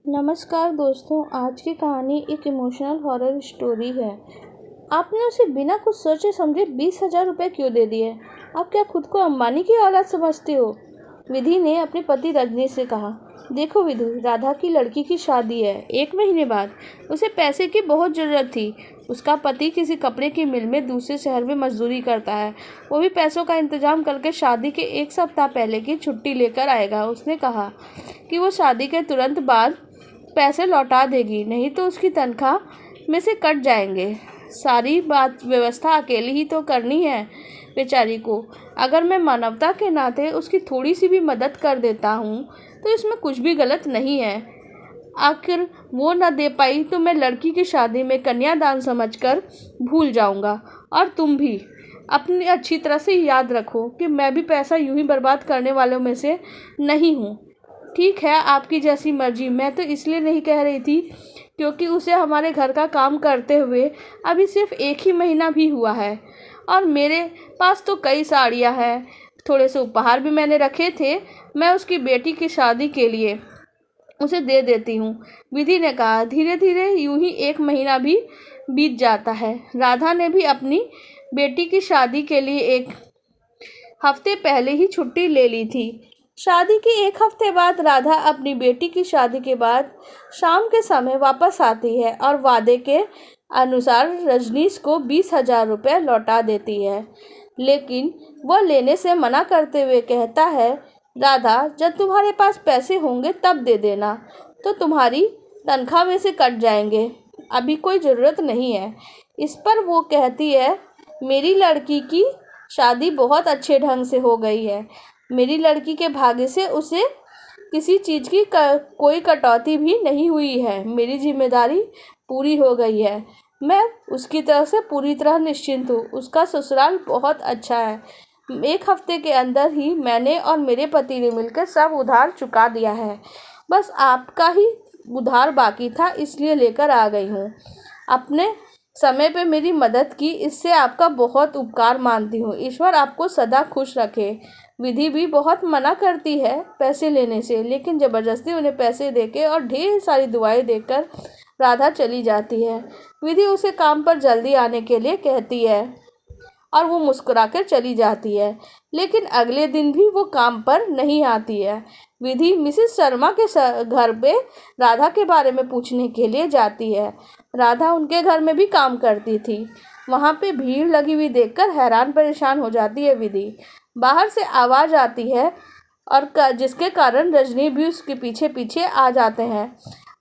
नमस्कार दोस्तों, आज की कहानी एक इमोशनल हॉरर स्टोरी है। आपने उसे बिना कुछ सोचे समझे 20,000 रुपये क्यों दे दिए? आप क्या खुद को अंबानी की औलाद समझते हो? विधि ने अपने पति रजनी से कहा, देखो विधु, राधा की लड़की की शादी है 1 महीने बाद। उसे पैसे की बहुत ज़रूरत थी। उसका पति किसी कपड़े की मिल में दूसरे शहर में मजदूरी करता है। वो भी पैसों का इंतजाम करके शादी के 1 सप्ताह पहले की छुट्टी लेकर आएगा। उसने कहा कि वो शादी के तुरंत बाद पैसे लौटा देगी, नहीं तो उसकी तनख्वाह में से कट जाएंगे। सारी बात व्यवस्था अकेली ही तो करनी है बेचारी को। अगर मैं मानवता के नाते उसकी थोड़ी सी भी मदद कर देता हूँ तो इसमें कुछ भी गलत नहीं है। आखिर वो न दे पाई तो मैं लड़की की शादी में कन्यादान समझकर भूल जाऊँगा। और तुम भी अपनी अच्छी तरह से याद रखो कि मैं भी पैसा यूं ही बर्बाद करने वालों में से नहीं हूँ। ठीक है, आपकी जैसी मर्जी। मैं तो इसलिए नहीं कह रही थी क्योंकि उसे हमारे घर का काम करते हुए अभी सिर्फ 1 ही महीना भी हुआ है और मेरे पास तो कई साड़ियाँ हैं। थोड़े से उपहार भी मैंने रखे थे। मैं उसकी बेटी की शादी के लिए उसे दे देती हूँ। विधि ने कहा, धीरे धीरे यूं ही 1 महीना भी बीत जाता है। राधा ने भी अपनी बेटी की शादी के लिए 1 हफ्ते पहले ही छुट्टी ले ली थी। शादी के 1 हफ्ते बाद राधा अपनी बेटी की शादी के बाद शाम के समय वापस आती है और वादे के अनुसार रजनीश को 20,000 रुपये लौटा देती है। लेकिन वह लेने से मना करते हुए कहता है, राधा, जब तुम्हारे पास पैसे होंगे तब दे देना, तो तुम्हारी तनख्वाह में से कट जाएंगे। अभी कोई ज़रूरत नहीं है। इस पर वो कहती है, मेरी लड़की की शादी बहुत अच्छे ढंग से हो गई है। मेरी लड़की के भाग्य से उसे किसी चीज़ की कोई कटौती भी नहीं हुई है। मेरी जिम्मेदारी पूरी हो गई है। मैं उसकी तरफ से पूरी तरह निश्चिंत हूँ। उसका ससुराल बहुत अच्छा है। 1 हफ्ते के अंदर ही मैंने और मेरे पति ने मिलकर सब उधार चुका दिया है। बस आपका ही उधार बाकी था, इसलिए लेकर आ गई हूँ। अपने समय पे मेरी मदद की, इससे आपका बहुत उपकार मानती हूँ। ईश्वर आपको सदा खुश रखे। विधि भी बहुत मना करती है पैसे लेने से, लेकिन ज़बरदस्ती उन्हें पैसे देके और ढेर सारी दुआएं देकर राधा चली जाती है। विधि उसे काम पर जल्दी आने के लिए कहती है और वो मुस्कुराकर चली जाती है। लेकिन अगले दिन भी वो काम पर नहीं आती है। विधि मिसेस शर्मा के घर पे राधा के बारे में पूछने के लिए जाती है। राधा उनके घर में भी काम करती थी। वहाँ पे भीड़ लगी हुई देखकर हैरान परेशान हो जाती है विधि। बाहर से आवाज़ आती है और जिसके कारण रजनी भी उसके पीछे पीछे आ जाते हैं।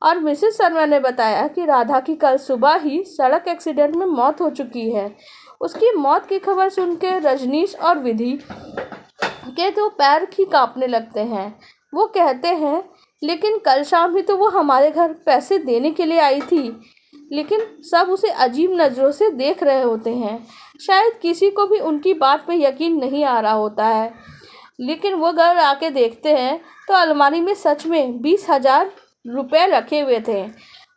और मिसेस शर्मा ने बताया कि राधा की कल सुबह ही सड़क एक्सीडेंट में मौत हो चुकी है। उसकी मौत की खबर सुनकर रजनीश और विधि के तो पैर ही कांपने लगते हैं। वो कहते हैं, लेकिन कल शाम ही तो वो हमारे घर पैसे देने के लिए आई थी। लेकिन सब उसे अजीब नज़रों से देख रहे होते हैं। शायद किसी को भी उनकी बात पे यकीन नहीं आ रहा होता है। लेकिन वो घर आके देखते हैं तो अलमारी में सच में 20,000 रुपये रखे हुए थे।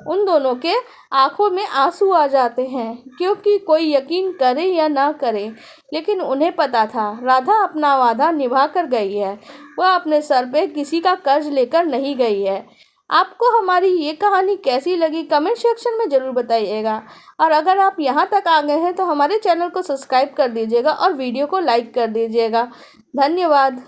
उन दोनों के आंखों में आंसू आ जाते हैं, क्योंकि कोई यकीन करे या ना करे, लेकिन उन्हें पता था राधा अपना वादा निभा कर गई है। वह अपने सर पे किसी का कर्ज लेकर नहीं गई है। आपको हमारी ये कहानी कैसी लगी कमेंट सेक्शन में ज़रूर बताइएगा। और अगर आप यहाँ तक आ गए हैं तो हमारे चैनल को सब्सक्राइब कर दीजिएगा और वीडियो को लाइक कर दीजिएगा। धन्यवाद।